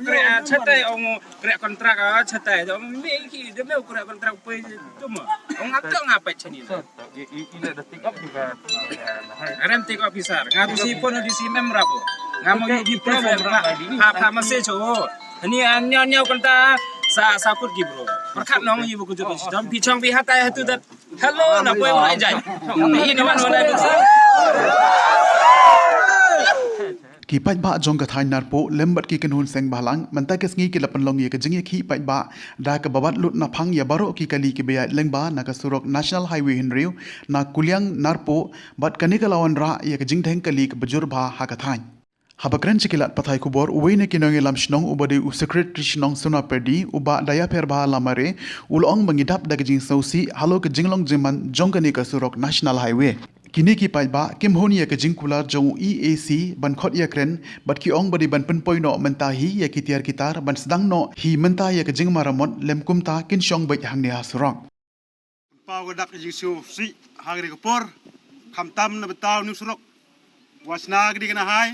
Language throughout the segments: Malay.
kira cetai orang kira kontrak cetai orang memiliki dia mau kira kontrak apa cuma orang ngapa cini Ini ada take up juga. rem take officer ngadu si pun di si member apa ngamu di problem apa masih cowo ini anyo kanta sakut gi bro perkat nong ibu kujo dan pichong pihatai itu dat hello na boy mulai jai ini naman wala bisa ki pai ba jong ka thai nar po lembat ki kanhun seng balang manta ke sngi ki lapan long ye ka jingi ki pai ba da ka babat lut na phang ya baro ki kali ki be leng ba na ka surok national highway hinriu na kulyang nar po bat kani ka lawan ra ye ka jing theng kali ka bajur ba ha ka thai habakran chikilat pathai kubor uwene kinong lam shnong ubade u secretary shnong suna perdi uba daya per ba lamare ulong bangidap da ka jing sausi halo ka jinglong jiman jong kani ka surok national highway kini ki pai ba kim honi ya ka jingkula jong EAC ban khot ya kren bat ki ong badi ban pen poino menta hi ya ki tiar kitar ban sedang no hi menta ya ka jing maramot lem kumta kin shong bai hang ne hasrong pau gadak jisu si hagri kapor khamtam na betaw nusrok wasna gdi kana hai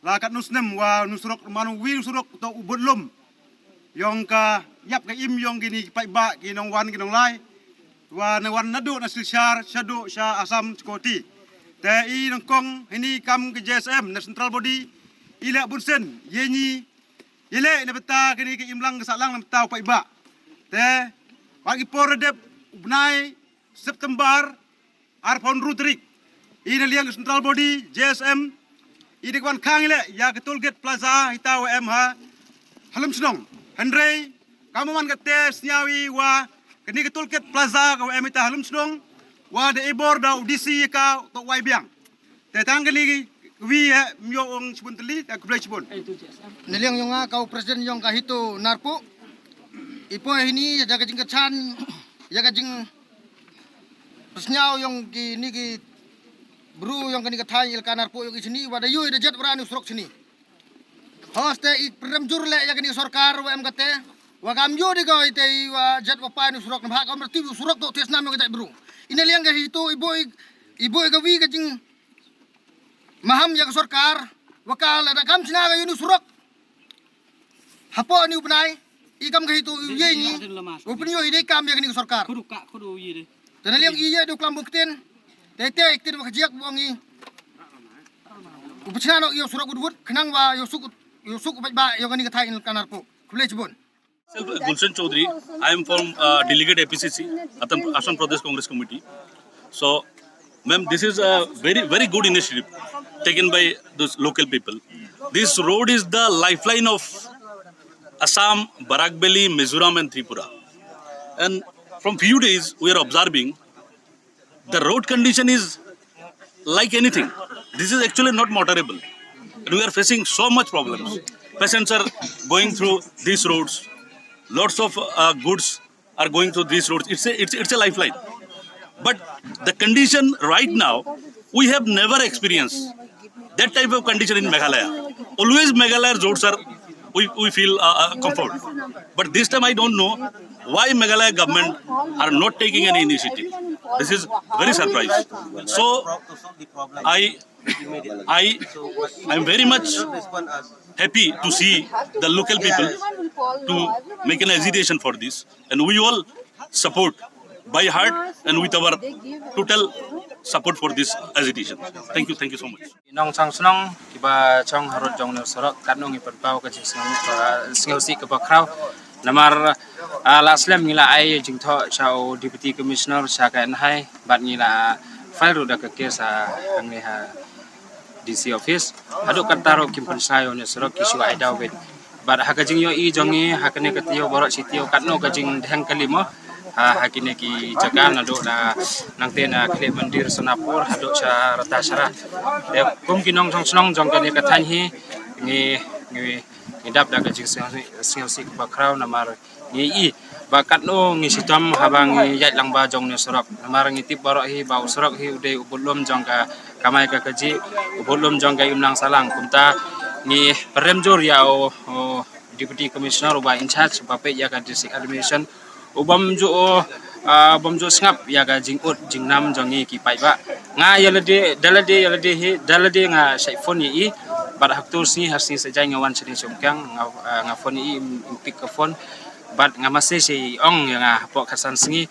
lakat nusnem wa nusrok manu wi nusrok to ubodlum yong ka yap ka im yong gini pai ba kinong wan kinong lai wa nawan nadu na silshar shadu sha asam skoti te I nongkong ini kam ke JSM na central body ila bursen yenyi yele na beta kini ke imlang ke salang na beta pai ba te bagi poredep ubnai September arpon rutrik ina liang ke central body JSM ide kwan khang ile ya ke tollgate plaza hitaw MH halum snong Henry kamu man ke tes nyawi wa kini ke tollgate plaza ka emita halum snong wa de ibor da udisi ka to wai biang te tang kini wi myo ong chibun teli ka kublai chibun niliang yonga kau presiden yong ka hitu narpu ipo ini jaga jing kechan jaga jing pesnyau yong ki ni ki bru yong kini kathai il ka narpu yong sini wa da yu da jet branu surok sini hoste ik prem jurle ya kini sarkar wa em kate wa kam yu di ko ite wa jet wa pa ni surok na ka merti surok to tes nam ka bru inaliang ka hitu ibo ka wi ka jing maham ya sarkar wakal ada kam sina ka yunu surok hapo ni upnai ikam ka hitu ye ni upni yo ide kam ya kini sarkar Kudu yide. tanaliang iya do klam buktin tete iktir wa jiak bongi upsina no yo surok udwut khnang wa yo suk ba yo kini ka thai ka narpo kule chibon Gulshan Chaudhary. I am from delegate APCC, Assam Pradesh Congress Committee. So, ma'am, this is a very good initiative taken by those local people. This road is the lifeline of Assam, Barakbeli, Mizoram and Tripura. And from few days, we are observing the road condition is like anything. This is actually not motorable. And we are facing so much problems. Patients are going through these roads. Lots of goods are going through these roads. It's a lifeline. But the condition right now, we have never experienced that type of condition in Meghalaya. Always Meghalaya roads are, we feel comfort. But this time I don't know why Meghalaya government are not taking any initiative. This is very surprised. So I'm very much happy to see the local people to make an agitation for this, and we all support by heart and with our total support for this agitation. Thank you so much. nong chang snong kiba chong harut jong no sorok kanong iperpau ka jing snong si ka bakraw namar laslam ngila ai jing tho chao deputy commissioner sa ka hai bat ngila file ru da ka ke sa ang ha DC office aduk kantaro kim pansayo ne sorok kisu ai dawet bat hakajing yo I jongi hakane katiyo borok sitio katno kajing dhang kalimo hakine ki jaga nado na nangte na kle mandir sonapur hado cha rata sara de kum kinong song snong jong kane kathan hi ngi dap da kajing sing bakraw namar ngi I bakat no ngi sitam habang yat lang ba jong ne sorok namar ngi tip borok hi bau sorok hi ude ubulum jong ka kamai ka kaji ubulum jong ka imlang salang kumta ni remjor ya o deputy commissioner uba in charge bape ya ka district administration ubam jo ngap ya ka jingut jingnam jongi ki pai ba nga dalade nga sai phone I bat hak tu sini harsi sejai ngawan sini sumkang ngafon i impik ke fon bat ngamase si ong yang hapok kasan sini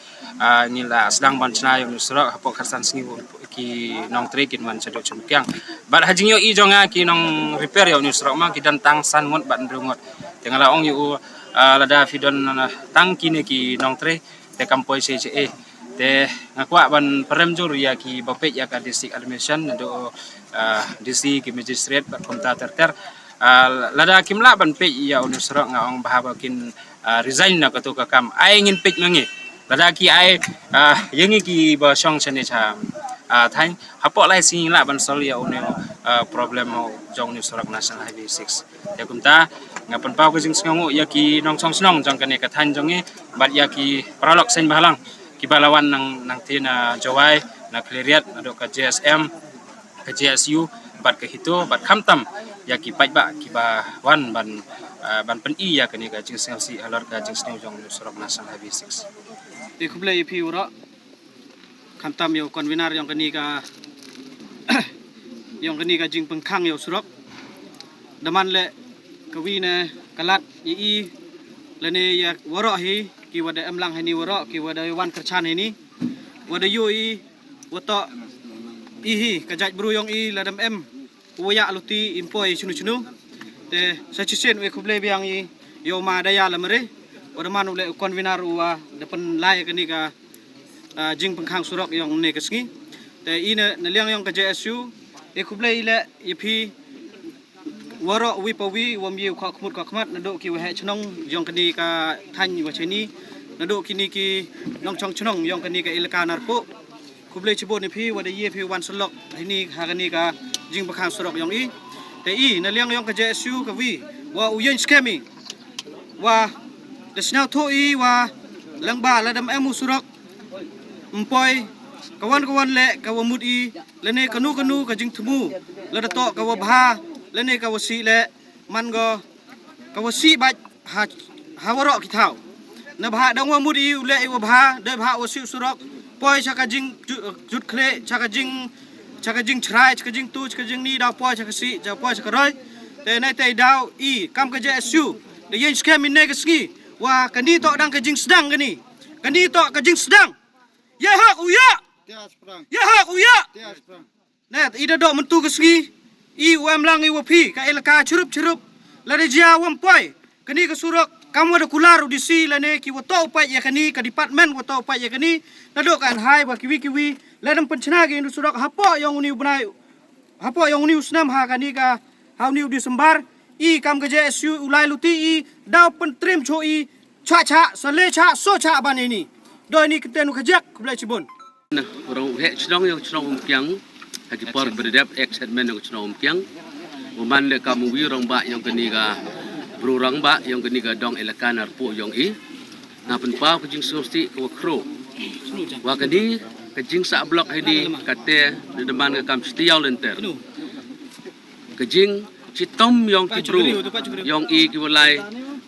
nila sedang bancana yang nusrak hapok kasan sini ki nong tri kin man cedok sumkang bat hajing yo i jonga ki nong repair yo nusrak ma ki dan tang san ngot bat ndungot tengala ong yu lada fidon tang kini ki nong tri te kampoi CCE te ngakwa ban peremjur ya ki bapet ya ka district admission do DC ki magistrate bat komta terter lada kimla ban pe ya unusra ngaong bahabakin resign na kato kakam ai ngin pek mangi lada ki ai yengi ki ba song chane cha thain hapo lai sing la ban sol ya une problem jong ni sorak national highway 6 ya kumta ngapan pau ke jing sngongu ya ki nong song snong jong kane ka than jongi bat ya ki pralok sen bahalang ki balawan nang tina jawai na kleriat ado ka JSM ka JSU bat ke hito bat khamtam ya ki pai ba ki ba wan ban pen i ya kani ka jing si alor ka jing sneu jong sorok national highway 6 Ikuble ipi ura khamtam yo konvenar yang kani ka jing pengkhang yo surok daman le kawine kalat i lene ya waro hi ki wada amlang hani waro ki wada wan kerchan ini wada yo i wato ihi kajaj bru yong i ladam em waya luti impoi chunu te sachisen we kuble biang i yo ma daya lamre wada man ule konvenar wa depan lai kani ka jing pengkhang surok yong ne kesngi te ina naliang yong ka JSU e kuble ile ipi waro wi pawi wam yu kha khmat nado ki we chnong yong kani ka than wa cheni nado kini ki nong chong chnong yong kani ka ilka narpo kuble chibo ni phi wada ye phi wan slok ini ha kani ka jing pengkhang surok yong i te i naliang yong ka JSU ka wi wa uyen scammy wa desnau tho i wa langba ladam emu surok empoi kawan le kawamut i lene kanu ka jing thmu lada to kawa bha lene kawasi le mango kawasi bat ha waro ki thau na bha dangwa mut i ule i wa bha de bha wasi surok poi chaka jing jut khle chaka jing chrai chaka jing tu chaka jing ni da poi chaka si ja poi chaka roi te nai te dau i kam ka JSU de yen scam in ne ka ski wa kani to dang ka jing sedang kani to ka jing sedang ya hak uya ya hak uya net ida do mentu ka ski i wam lang i wapi ka elaka churup la de jia wam poi kani ka surok kamu ada kular di si la ne ki wato pa ya kani ka department wato pa ya kani na do kan hai ba kiwi la dam penchana ge surok hapo yang uni bunai hapo yang uni usnam ha kani ka ha uni Disember i kam ka JSU ulai luti i daw pentrim cho i cha sale cha so cha ban ini do ini ketenu kajak kublai cibon orang he chnong yang chnong kyang haki por berdap excitement yang chnong kyang uman le kamu wi rong ba yang keni ga bru rong ba yang keni ga dong elaka narpo yang i na pen pa kujing sosti ko kro wa keni kajing sa blok hidi kate de deman ga kam stiau lenter kajing citom yang ki bru yang i ki walai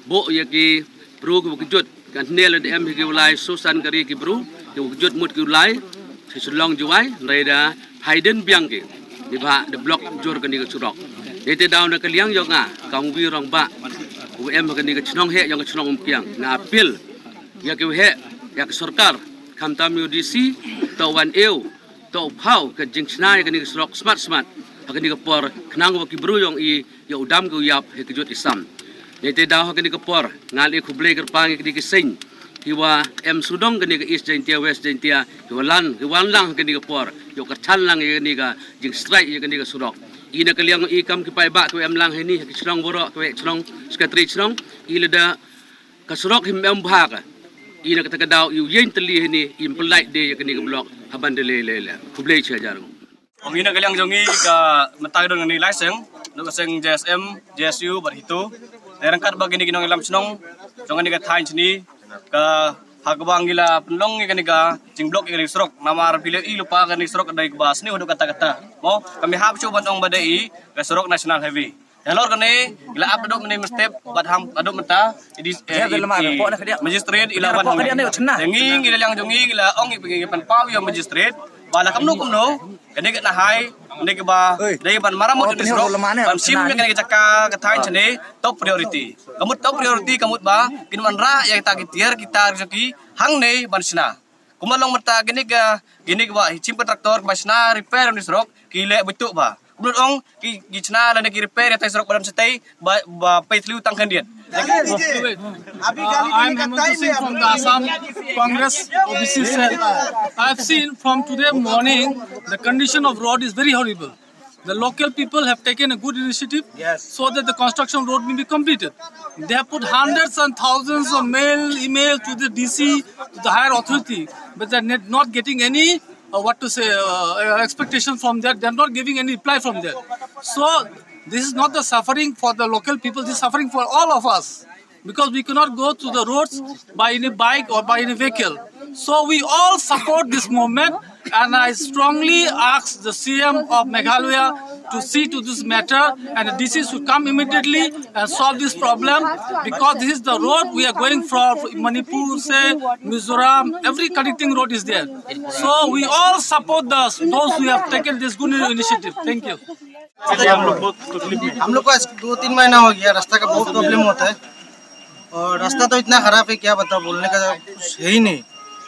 bo ya ki bru ko kejut kan nel de em ki walai susan kari ki bru ki kejut mut ki walai Sesulong juai, reda Hayden biang ke, di bah the block jor kani ke surok. Itu daun nak liang jonga, kaum wirong ba, UM kani ke chnong he yang ke chnong umpiang, na apil, ya ke he, ya ke sorkar, kam tam UDC, tau wan eu, tau pau ke jingsnai kani ke surok smart, kani ke por kenang waki bru yang i, ya udam ke uyap he kejut isam. Itu daun kani ke por, ngali kublai kerpang kani ke sing. Kiwa em sudong kani ke east jaintia west jaintia kiwan lang kani ke por yo kerchan lang kani ke jing strike kani ke surok ina kaliang ikam ki pai ba ke em lang ini ki chrong boro ke chrong sekretari chrong ilada ka surok him em bha ka ina ka takadaw yu yen teli ini impolite de kani ke blok haban de le kublai cha jarung ong ina kaliang jongi ka matag dong ni license no seng JSM JSU bar hitu rangkat bagi ni kinong ilam chnong jongan ni ka thain chini ka hagabang gila penlong ni kaniga jing blok ni surok namar pile i lupa kan ni surok dai bas ni udah kata mo kami hab cu bantong badai ka surok national highway helor kani gila up dok ni step bad ham aduk menta di magistrate ilawan nging gila yang jongi gila ong i pengi pan pau yo magistrate bala kamno kani ka na hai ni ke ba dai ban maramut ni sro ban sim yang kena jaka katain chane top priority top priority kamut ba kin man ra ya kita gitiar kita joki hang nei ban sina kumalong mata gini ka ba hicim kontraktor ba sina repair ni sro kile betuk ba menurut ong ki chna la ki repair ya tai sro balam setei ba paitliu tang kandian I'm Hemant Singh from the Assam Congress OBC cell. I have seen from today morning the condition of road is very horrible. The local people have taken a good initiative so that the construction road may be completed. They have put hundreds and thousands of email to the DC, to the higher authority, but they are not getting any expectation from that. They are not giving any reply from that. So this is not the suffering for the local people, this is suffering for all of us. Because we cannot go to the roads by any bike or by any vehicle. So we all support this movement, and I strongly ask the CM of Meghalaya to see to this matter, and the DC should come immediately and solve this problem, because this is the road we are going from Manipur, say, Mizoram, every connecting road is there. So we all support those who have taken this good initiative. Thank you. हम लोग को 2-3 महीना हो गया, रास्ता का बहुत प्रॉब्लम होता है और रास्ता तो इतना खराब है क्या बताओ, बोलने का कुछ है ही नहीं।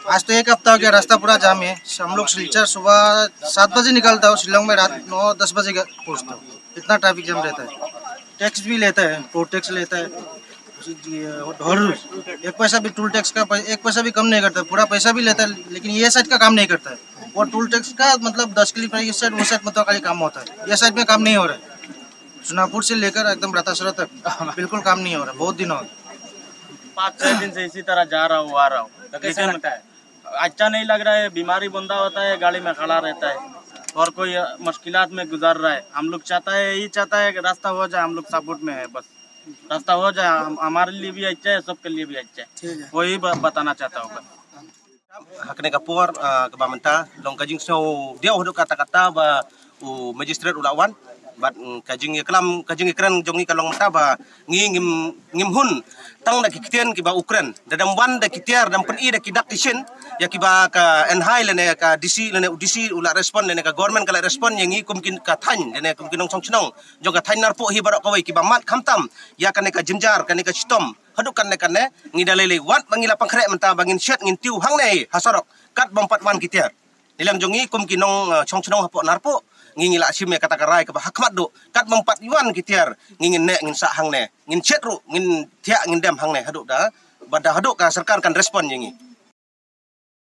आज तो 1 हफ्ता हो गया, रास्ता पूरा जाम है। हम लोग सिलचर सुबह 7 बजे निकलता हूँ, शिलोंग में रात 9-10 बजे पहुँचता हूँ। इतना ट्रैफिक जाम रहता है। टैक्स भी लेता है, रोड टैक्स लेता है और 1 पैसा भी टूल टैक्स का 1 पैसा भी कम नहीं करता, पूरा पैसा भी लेता है, लेकिन ये साइड का काम नहीं करता है। और टूल टैक्स का मतलब 10 किलोमीटर ये साइड वो साइड मतलब खाली काम होता है, ये साइड में काम नहीं हो रहा है। सुनापुर से लेकर एकदम रातासरा तक बिल्कुल काम नहीं हो रहा, बहुत दिन हो गए। 5-6 दिन से इसी तरह जा रहा हूँ आ रहा हूँ, लेकिन अच्छा नहीं लग रहा है। बीमारी बंदा होता है, गाड़ी में खड़ा रहता है और कोई मुश्किलात में गुजर रहा है। हम लोग यही चाहता है कि रास्ता हो जाए, हम लोग सपोर्ट में है, बस रास्ता हो जाए, हमारे लिए भी अच्छा है, सबके लिए भी अच्छा है, वही बताना चाहता हूँ। Hakne kapur kebamenta long kajing snow dia hodok kata-kata ba u magistrate ulawan bat kajing iklam kajing ikran jongi kalong menta ba ngim hun tang da kitian ki ba ukran dadam wan da kitiar dam pen i da kidak tishin ya ki ba ka enhai lene ka DC lene udc ula respon lene ka government kala respon yang i kumkin ka than lene kumkin nong songchnong jong ka than narpo hi barok kawai ki ba mat khamtam ya kane ka jinjar kane ka stom haduk kan ngidalele wat mangila pangkrek menta bangin shet ngin tiu hang nei hasarok kat bompat wan kitiar nilang jongi kumkin nong songchnong hapo narpo ngingila sim ya kata karai ke hakmat do kat mempat yuan kitiar ngingin ne ngin sa hang ne ngin chet ru ngin tia ngin dem hang ne haduk da bada haduk ka sarkar kan respon yengi